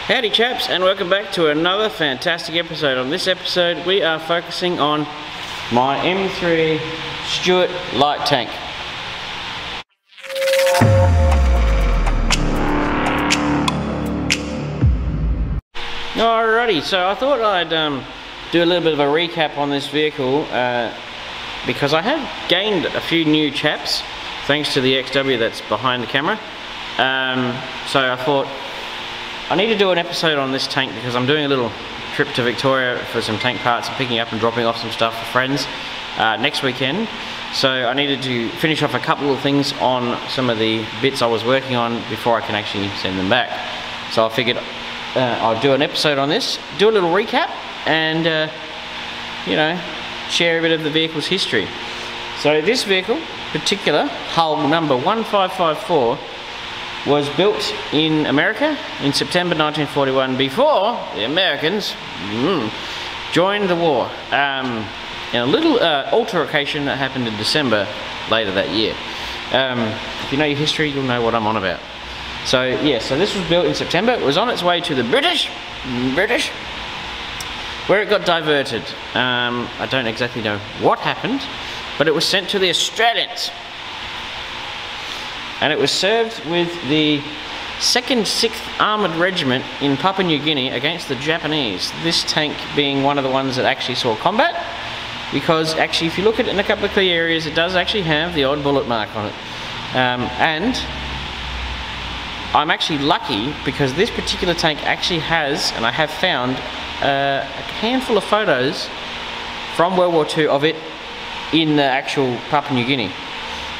Howdy chaps, and welcome back to another fantastic episode. On this episode we are focusing on my M3 Stuart light tank. Alrighty, so I thought I'd do a little bit of a recap on this vehicle because I have gained a few new chaps thanks to the XW that's behind the camera. So I thought I need to do an episode on this tank because I'm doing a little trip to Victoria for some tank parts and picking up and dropping off some stuff for friends next weekend. So I needed to finish off a couple of things on some of the bits I was working on before I can actually send them back. So I figured I'll do an episode on this, do a little recap, and you know, share a bit of the vehicle's history. So this vehicle, particular hull number 1554, was built in America in September 1941 before the Americans joined the war. In a little altercation that happened in December later that year. If you know your history, you'll know what I'm on about. So yeah, so this was built in September. It was on its way to the British, where it got diverted. I don't exactly know what happened, but it was sent to the Australians. And it was served with the 2nd 6th Armoured Regiment in Papua New Guinea against the Japanese. This tank being one of the ones that actually saw combat, because actually if you look at it in a couple of key areas, it does actually have the odd bullet mark on it. And I'm actually lucky because this particular tank actually has, and I have found, a handful of photos from World War II of it in the actual Papua New Guinea,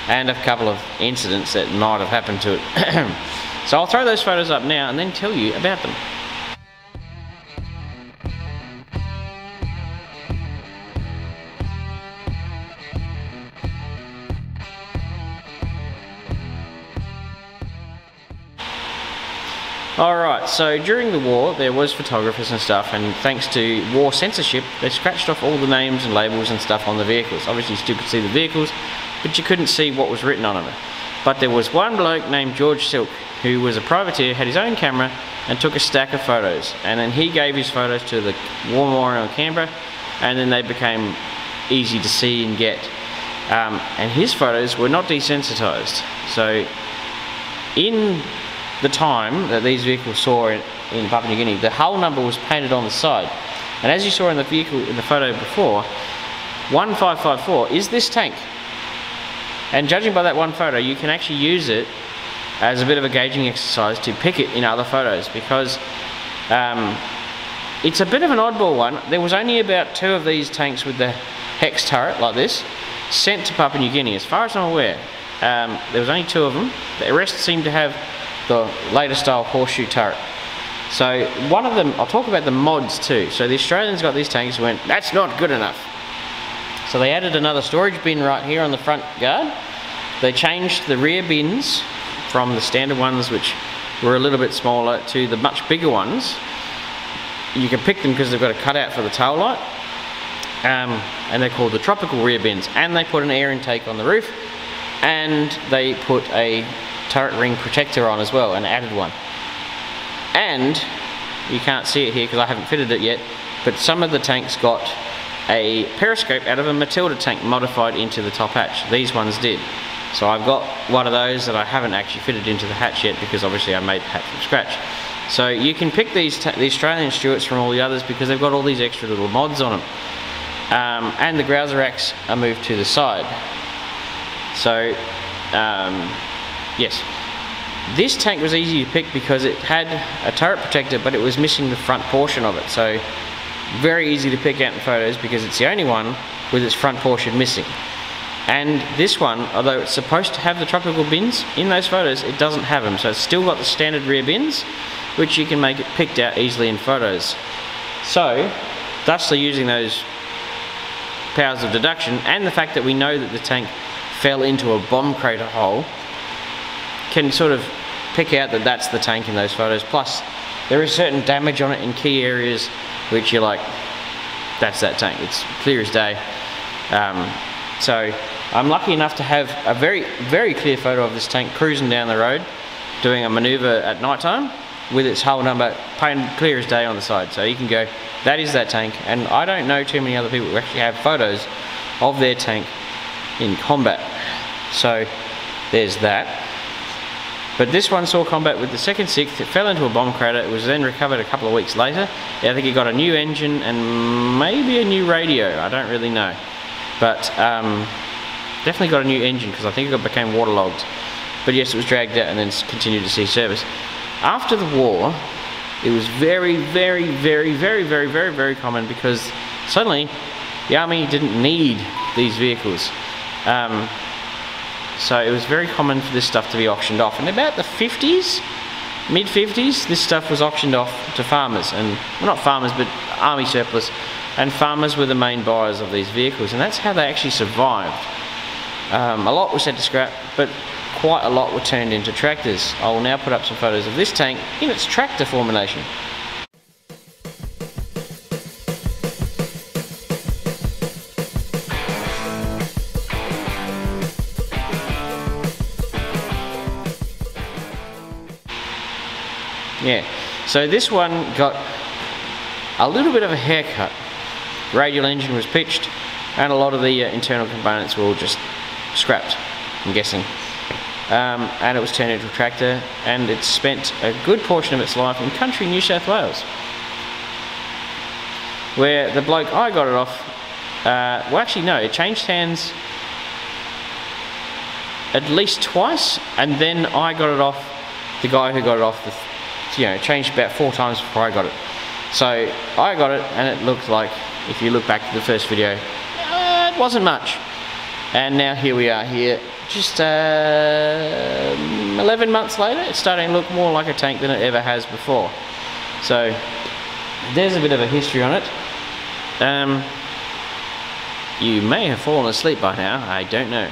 and a couple of incidents that might have happened to it. So I'll throw those photos up now and then tell you about them. Alright, so during the war there was photographers and stuff, and thanks to war censorship they scratched off all the names and labels and stuff on the vehicles. Obviously you still could see the vehicles, but you couldn't see what was written on them. But there was one bloke named George Silk who was a privateer, had his own camera and took a stack of photos, and then he gave his photos to the War Memorial in Canberra, and then they became easy to see and get. And his photos were not desensitized. So in the time that these vehicles saw in Papua New Guinea, the hull number was painted on the side, and as you saw in the vehicle in the photo before, 1554 is this tank. And judging by that one photo, you can actually use it as a bit of a gauging exercise to pick it in other photos, because it's a bit of an oddball one. There was only about 2 of these tanks with the hex turret like this sent to Papua New Guinea, as far as I'm aware. There was only 2 of them. The rest seemed to have the later style horseshoe turret. So one of them, I'll talk about the mods too. So the Australians got these tanks and went, that's not good enough. So they added another storage bin right here on the front guard. They changed the rear bins from the standard ones, which were a little bit smaller, to the much bigger ones. You can pick them because they've got a cutout for the tail light. And they're called the tropical rear bins. And they put an air intake on the roof, and they put a turret ring protector on as well, and added one. And you can't see it here because I haven't fitted it yet, but some of the tanks got a periscope out of a Matilda tank modified into the top hatch. These ones did. So I've got one of those that I haven't actually fitted into the hatch yet, because obviously I made the hatch from scratch. So you can pick the Australian Stuarts from all the others because they've got all these extra little mods on them. And the Grouser racks are moved to the side. So yes, this tank was easy to pick because it had a turret protector, but it was missing the front portion of it. So very easy to pick out in photos because it's the only one with its front portion missing. And this one, although it's supposed to have the tropical bins, in those photos it doesn't have them. So it's still got the standard rear bins, which you can make it picked out easily in photos. So, thusly using those powers of deduction, and the fact that we know that the tank fell into a bomb crater hole, can sort of pick out that that's the tank in those photos. Plus, there is certain damage on it in key areas, which you're like, that's that tank. It's clear as day. So I'm lucky enough to have a very, very clear photo of this tank cruising down the road, doing a manoeuvre at night time, with its hull number painted clear as day on the side, so you can go, that is that tank. And I don't know too many other people who actually have photos of their tank in combat, so there's that. But this one saw combat with the 2nd 6th. It fell into a bomb crater. It was then recovered a couple of weeks later. I think it got a new engine and maybe a new radio, I don't really know, but definitely got a new engine, because I think it became waterlogged. But yes, it was dragged out and then continued to see service. After the war, it was very, very, very, very, very, very, very common, because suddenly the army didn't need these vehicles. So it was very common for this stuff to be auctioned off. And about the 50s, mid-50s, this stuff was auctioned off to farmers. And, well, not farmers, but army surplus. And farmers were the main buyers of these vehicles. And that's how they actually survived. A lot was sent to scrap, but quite a lot were turned into tractors. I will now put up some photos of this tank in its tractor formulation. Yeah, so this one got a little bit of a haircut. Radial engine was pitched, and a lot of the internal components were all just scrapped, I'm guessing. And it was turned into a tractor, and it spent a good portion of its life in country New South Wales, where the bloke I got it off, well actually no, it changed hands at least twice, and then I got it off the guy who got it off it changed about 4 times before I got it. So I got it, and it looked like, if you look back to the first video, it wasn't much. And now here we are here, just 11 months later, it's starting to look more like a tank than it ever has before. So there's a bit of a history on it. You may have fallen asleep by now, I don't know.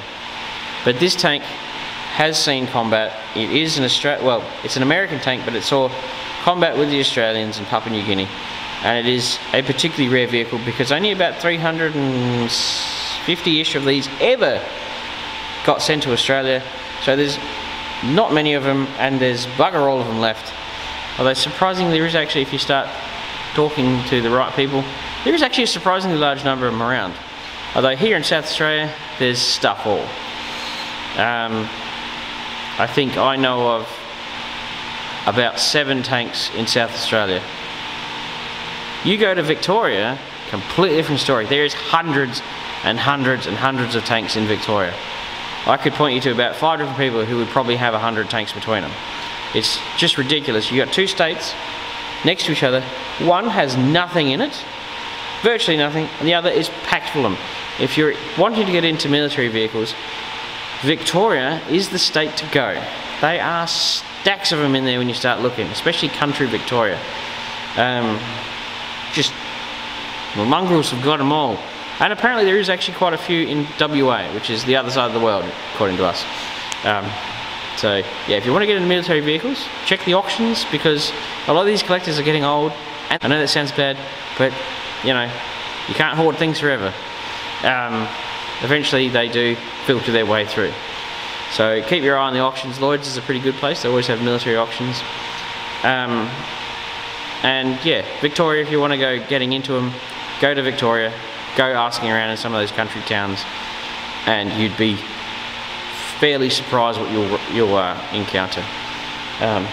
But this tank has seen combat. It is an it's an American tank, but it saw combat with the Australians in Papua New Guinea, and it is a particularly rare vehicle because only about 350-ish of these ever got sent to Australia. So there's not many of them, and there's bugger all of them left. Although surprisingly, there is actually, if you start talking to the right people, there is actually a surprisingly large number of them around. Although here in South Australia, there's stuff all. I think I know of about 7 tanks in South Australia. You go to Victoria, completely different story. There is hundreds and hundreds and hundreds of tanks in Victoria. I could point you to about 5 different people who would probably have 100 tanks between them. It's just ridiculous. You got 2 states next to each other. One has nothing in it, virtually nothing, and the other is packed full of them. If you're wanting to get into military vehicles, Victoria is the state to go. They are stacks of them in there when you start looking, especially country Victoria. Just the mongrels have got them all. And apparently there is actually quite a few in WA, which is the other side of the world, according to us. So yeah, if you want to get into military vehicles, check the auctions, because a lot of these collectors are getting old. And I know that sounds bad, but you know, you can't hoard things forever. Eventually they do filter their way through. So keep your eye on the auctions. Lloyd's is a pretty good place. They always have military auctions. And yeah, Victoria, if you want to go getting into them, go to Victoria, go asking around in some of those country towns, and you'd be fairly surprised what you'll encounter.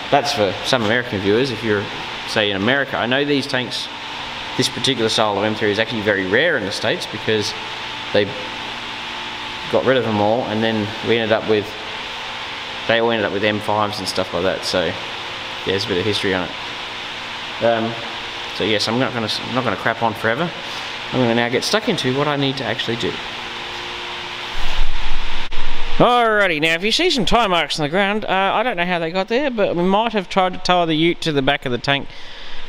That's for some American viewers. If you're, say, in America, I know these tanks, this particular style of M3 is actually very rare in the States because they got rid of them all, and then they all ended up with M5s and stuff like that. So yeah, there's a bit of history on it. So yes, I'm not going to crap on forever. I'm going to now get stuck into what I need to actually do. Alrighty, now if you see some tire marks on the ground, I don't know how they got there, but we might have tried to tie the ute to the back of the tank,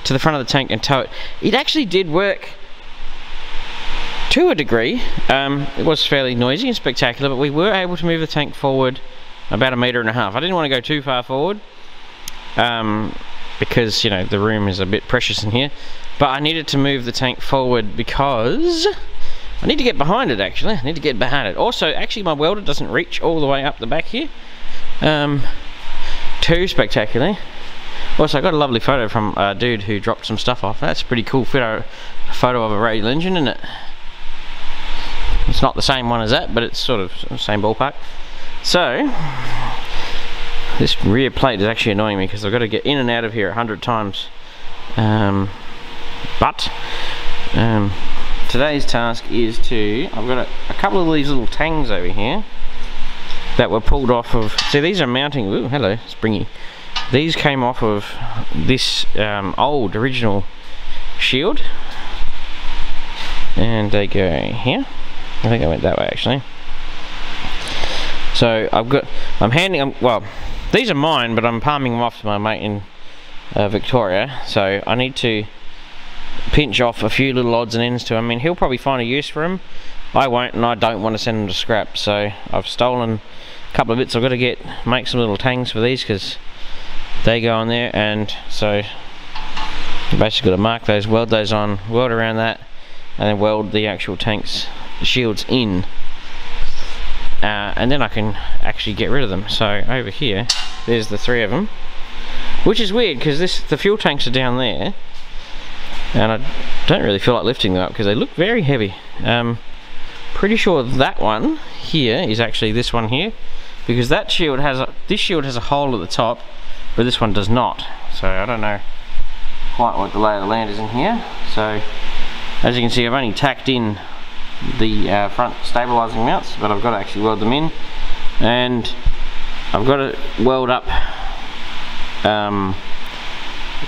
to the front of the tank, and tow it. It actually did work to a degree. It was fairly noisy and spectacular, but we were able to move the tank forward about 1.5 meters. I didn't want to go too far forward, because, you know, the room is a bit precious in here, but I needed to move the tank forward because I need to get behind it. Actually, I need to get behind it. Also, actually, my welder doesn't reach all the way up the back here, too spectacularly. Also, I got a lovely photo from a dude who dropped some stuff off. That's a pretty cool photo of a radial engine, isn't it? It's not the same one as that, but it's sort of the same ballpark. So, this rear plate is actually annoying me because I've got to get in and out of here 100 times. Today's task is I've got a couple of these little tangs over here that were pulled off of, see these are mounting, ooh, hello, springy. These came off of this old original shield, and they go here. I think I went that way actually. So well, these are mine, but I'm palming them off to my mate in Victoria, so I need to pinch off a few little odds and ends to him. I mean, he'll probably find a use for them. I won't, and I don't want to send them to scrap, so I've stolen a couple of bits. I've got to make some little tangs for these because they go on there, and so you basically got to mark those, weld those on, weld around that, and then weld the actual tanks, the shields in, and then I can actually get rid of them. So over here, there's the 3 of them, which is weird because the fuel tanks are down there, and I don't really feel like lifting them up because they look very heavy. Pretty sure that one here is actually this one here, because that shield this shield has a hole at the top, but this one does not. So I don't know quite what the lay of the land is in here. So as you can see, I've only tacked in the front stabilising mounts, but I've got to actually weld them in, and I've got to weld up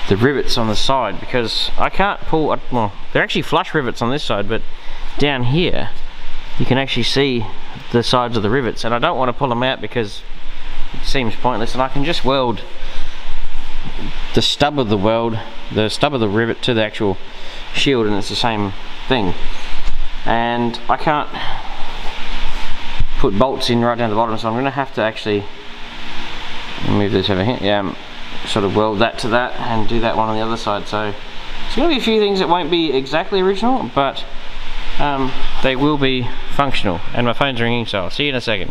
the rivets on the side because I can't pull, well, they're actually flush rivets on this side, but down here you can actually see the sides of the rivets, and I don't want to pull them out because it seems pointless, and I can just weld the stub of the rivet to the actual shield, and it's the same thing. And I can't put bolts in right down the bottom, so I'm going to have to actually move this over here, sort of weld that to that and do that one on the other side. So there's going to be a few things that won't be exactly original, but they will be functional. And my phone's ringing, so I'll see you in a second.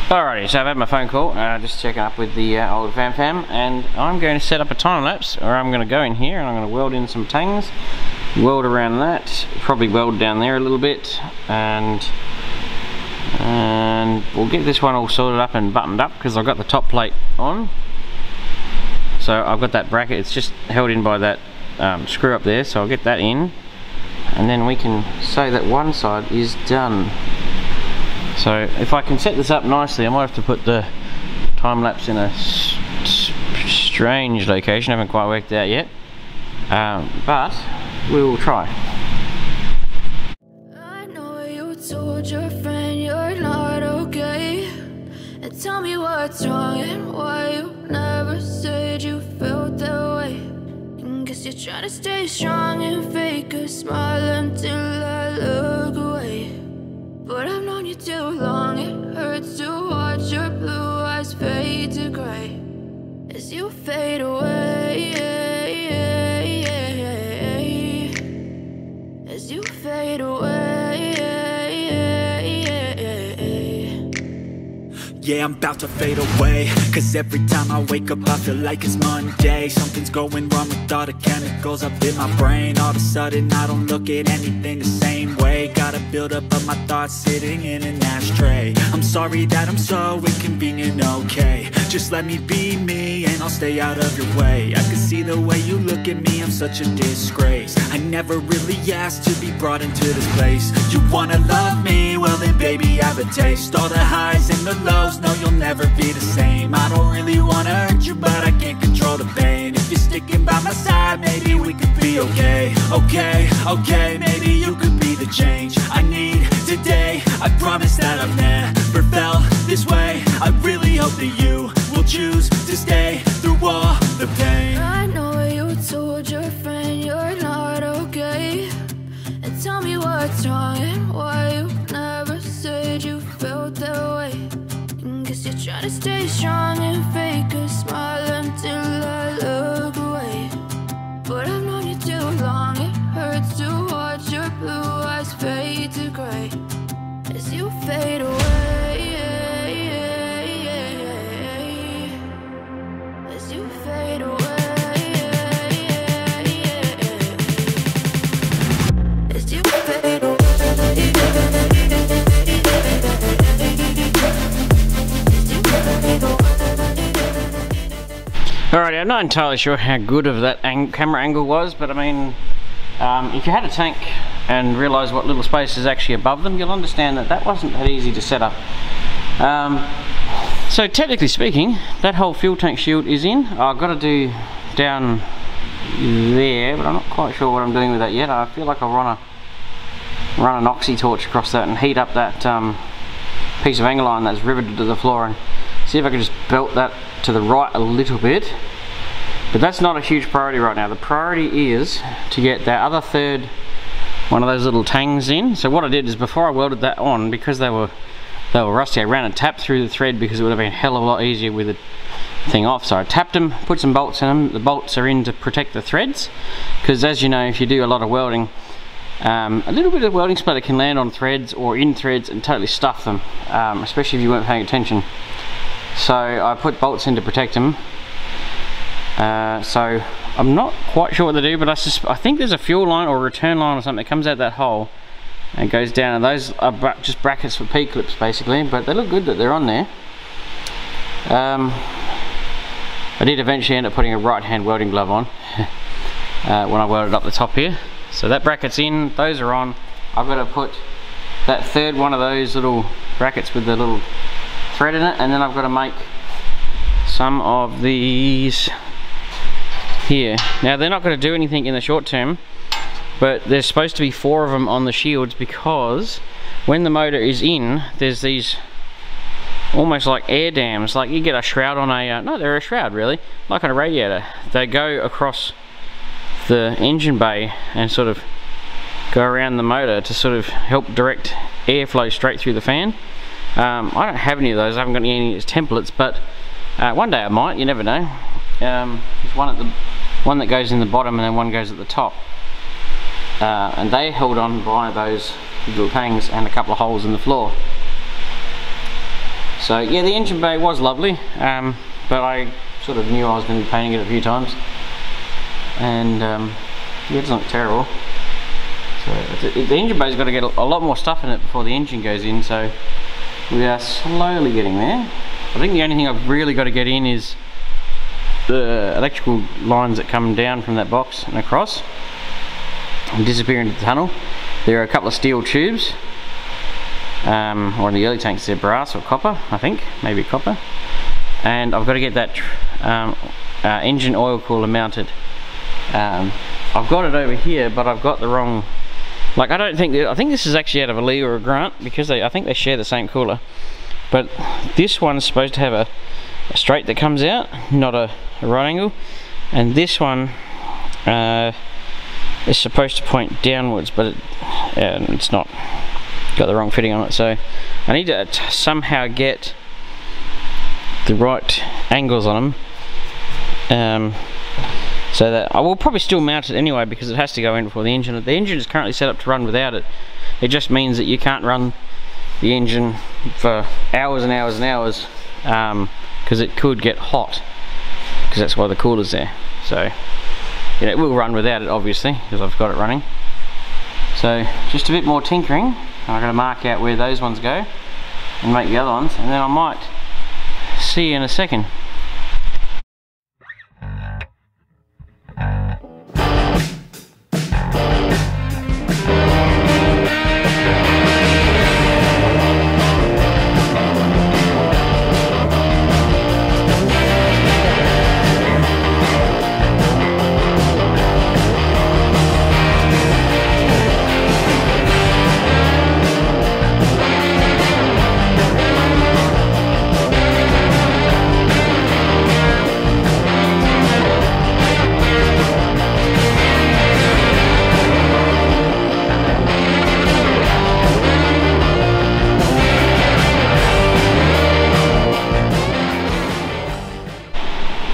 Alrighty, so I've had my phone call, just checking up with the old fam, and I'm going to set up a time lapse, or I'm going to go in here and I'm going to weld in some tangs, weld around that, probably weld down there a little bit, and we'll get this one all sorted up and buttoned up because I've got the top plate on. So I've got that bracket, it's just held in by that screw up there, so I'll get that in, and then we can say that one side is done. So if I can set this up nicely, I might have to put the time lapse in a strange location, I haven't quite worked it out yet, but we will try. I know you told your friend you're not okay, and tell me what's wrong and why you never said you felt that way. And guess you're trying to stay strong and fake a smile until I look away. But I've known you too long, it hurts to watch your blue eyes fade to gray as you fade away, as you fade away. Yeah, I'm about to fade away, cause every time I wake up I feel like it's Monday. Something's going wrong with all the chemicals up in my brain. All of a sudden I don't look at anything the same way. Got a buildup of my thoughts sitting in an ashtray. I'm sorry that I'm so inconvenient, okay. Just let me be me and I'll stay out of your way. I can see the way you look at me, I'm such a disgrace. I never really asked to be brought into this place. You wanna love me? Well then baby I have a taste. All the highs and the lows, no you'll never be the same. I don't really wanna hurt you, but I can't control the pain. If you're sticking by my side, maybe we could be okay. Okay, maybe you could be the change I need today. I promise that I've never felt this way. I really hope that you will choose to stay through all the pain. I know you told your friend you're not okay, and tell me what's wrong and why you never said you felt that way. And guess you're trying to stay strong and fake a smile until I look away. But I've known you too long, it hurts to watch your blue eyes fade to gray as you fade away, as you fade away. Alrighty, I'm not entirely sure how good of that camera angle was, but I mean, if you had a tank and realised what little space is actually above them, you'll understand that that wasn't that easy to set up. So technically speaking, that whole fuel tank shield is in. I've got to do down there, but I'm not quite sure what I'm doing with that yet. I feel like I'll run an oxy torch across that and heat up that piece of angle iron that's riveted to the floor, and see if I can just belt that to the right a little bit. But that's not a huge priority right now. The priority is to get that other third one of those little tangs in. So what I did is, before I welded that on, because they were rusty, I ran a tap through the thread because it would have been a hell of a lot easier with the thing off. So I tapped them, put some bolts in them. The bolts are in to protect the threads, because as you know, if you do a lot of welding, a little bit of welding splatter can land on threads or in threads and totally stuff them, especially if you weren't paying attention. So I put bolts in to protect them. So I'm not quite sure what to do, but I think there's a fuel line or a return line or something that comes out that hole and goes down, and those are just brackets for P-clips basically, but they look good that they're on there. I did eventually end up putting a right-hand welding glove on when I welded up the top here. So that bracket's in, those are on. I've got to put that third one of those little brackets with the little thread in it, and then I've got to make some of these here. Now they're not going to do anything in the short term, but there's supposed to be 4 of them on the shields, because when the motor is in, there's these almost like air dams, like you get a shroud on a, no, they're a shroud really, like on a radiator. They go across the engine bay and sort of go around the motor to sort of help direct airflow straight through the fan. I don't have any of those, I haven't got any as templates, but one day I might, you never know. There's one that goes in the bottom and then one goes at the top. And they held on by those little tangs and a couple of holes in the floor. So yeah, the engine bay was lovely, but I sort of knew I was going to be painting it a few times. And yeah, it doesn't look terrible. So the engine bay's got to get a lot more stuff in it before the engine goes in, so we are slowly getting there. I think the only thing I've really got to get in is the electrical lines that come down from that box and across and disappear into the tunnel. There are a couple of steel tubes, or in the early tanks they're brass or copper, I think, maybe copper. And I've got to get that engine oil cooler mounted. I've got it over here, but I've got the wrong, like I think this is actually out of a Lee or a Grant, because I think they share the same cooler. But this one's supposed to have a straight that comes out, not a right angle, and this one is supposed to point downwards, but it's not, got the wrong fitting on it. So I need to somehow get the right angles on them, so that I will probably still mount it anyway, because it has to go in before the engine. The engine is currently set up to run without it. It just means that you can't run the engine for hours and hours and hours, because it could get hot, because that's why the cooler's there. So you know, it will run without it obviously, because I've got it running. So just a bit more tinkering. I'm going to mark out where those ones go and make the other ones, and then I might see you in a second.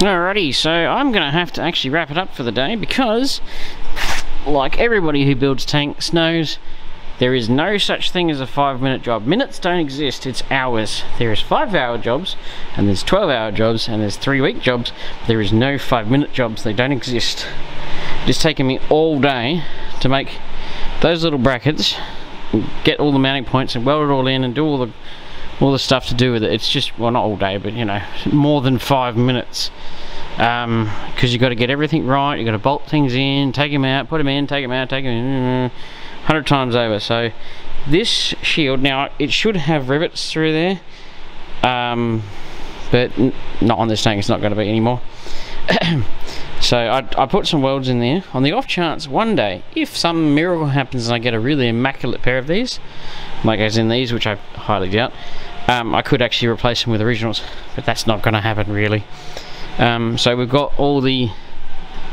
Alrighty, so I'm going to have to actually wrap it up for the day, because like everybody who builds tanks knows, there is no such thing as a 5-minute job. Minutes don't exist, it's hours. There is 5-hour jobs, and there's 12-hour jobs, and there's 3-week jobs. There is no 5-minute jobs, they don't exist. It's taken me all day to make those little brackets, get all the mounting points and weld it all in and do all the stuff to do with it. It's just, well, not all day, but you know, more than 5 minutes. because you've got to get everything right. You've got to bolt things in, take them out, put them in, take them out, take them in, 100 times over. So this shield, now it should have rivets through there, but not on this tank. It's not going to be anymore. So I put some welds in there on the off chance one day, if some miracle happens and I get a really immaculate pair of these, like as in these, which I highly doubt, I could actually replace them with originals, but that's not going to happen really. So we've got all the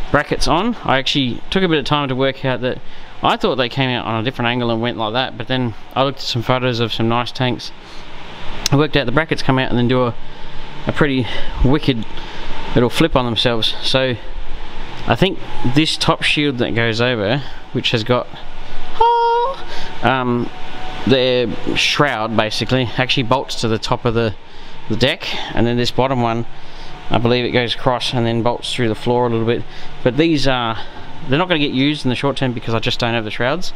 brackets on. I actually took a bit of time to work out that I thought they came out on a different angle and went like that, but then I looked at some photos of some nice tanks. I worked out the brackets come out and then do a pretty wicked little flip on themselves. So I think this top shield that goes over, which has got the shroud basically, actually bolts to the top of the deck, and then this bottom one, I believe it goes across and then bolts through the floor a little bit. But these are, they're not going to get used in the short term because I just don't have the shrouds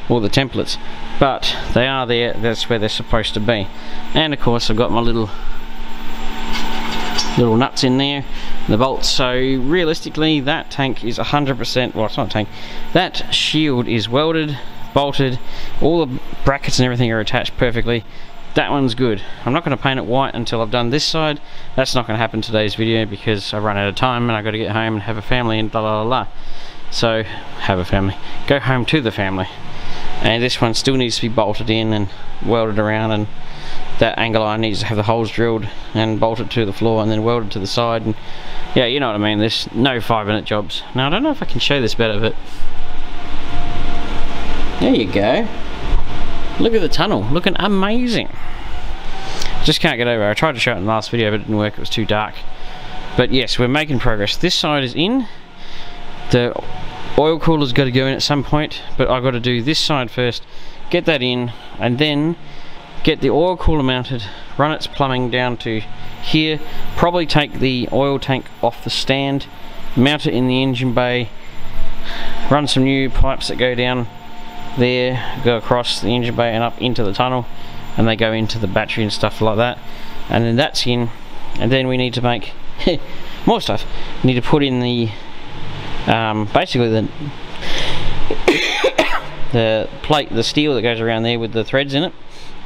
or the templates, but they are there. That's where they're supposed to be. And of course I've got my little nuts in there, the bolts. So realistically that tank is 100%, well, it's not a tank, that shield is welded, bolted, all the brackets and everything are attached perfectly. That one's good. I'm not going to paint it white until I've done this side. That's not going to happen in today's video because I've run out of time and I've got to get home and have a family and blah blah blah. So have a family, go home to the family. And this one still needs to be bolted in and welded around, and that angle iron needs to have the holes drilled and bolted to the floor and then welded to the side, and yeah, you know what I mean. There's no 5-minute jobs. Now I don't know if I can show this better, but there you go. Look at the tunnel, looking amazing. Just can't get over it. I tried to show it in the last video but it didn't work, it was too dark. But yes, we're making progress. This side is in. The oil cooler's got to go in at some point, but I've got to do this side first, get that in, and then get the oil cooler mounted, run its plumbing down to here, probably take the oil tank off the stand, mount it in the engine bay, run some new pipes that go down there, go across the engine bay and up into the tunnel, and they go into the battery and stuff like that, and then that's in. And then we need to make more stuff. We need to put in the basically the plate, the steel that goes around there with the threads in it,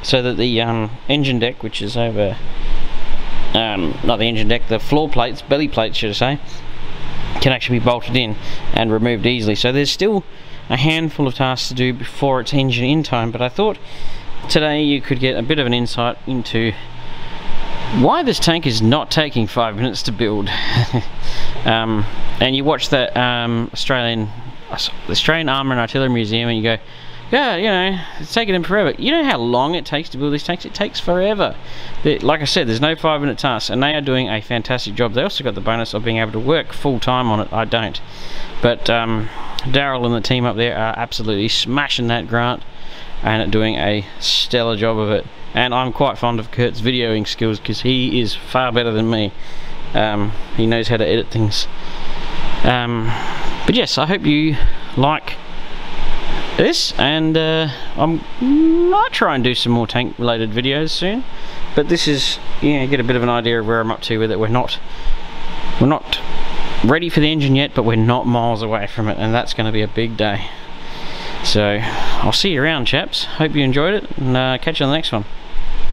so that the engine deck, which is over, not the engine deck, the floor plates, belly plates should I say, can actually be bolted in and removed easily. So there's still a handful of tasks to do before it's engine in time, but I thought today you could get a bit of an insight into why this tank is not taking 5 minutes to build. And you watch that Australian Armour and Artillery Museum and you go, yeah, you know, it's taking them forever. You know how long it takes to build these tanks? It takes forever. Like I said, there's no 5-minute tasks, and they are doing a fantastic job. They also got the bonus of being able to work full time on it. I don't. But Daryl and the team up there are absolutely smashing that grant and doing a stellar job of it. And I'm quite fond of Kurt's videoing skills because he is far better than me. He knows how to edit things. But yes, I hope you like this, and I might try and do some more tank related videos soon. But this is, you know, get a bit of an idea of where I'm up to with it. We're not ready for the engine yet, but we're not miles away from it, and that's going to be a big day. So I'll see you around, chaps. Hope you enjoyed it, and catch you on the next one.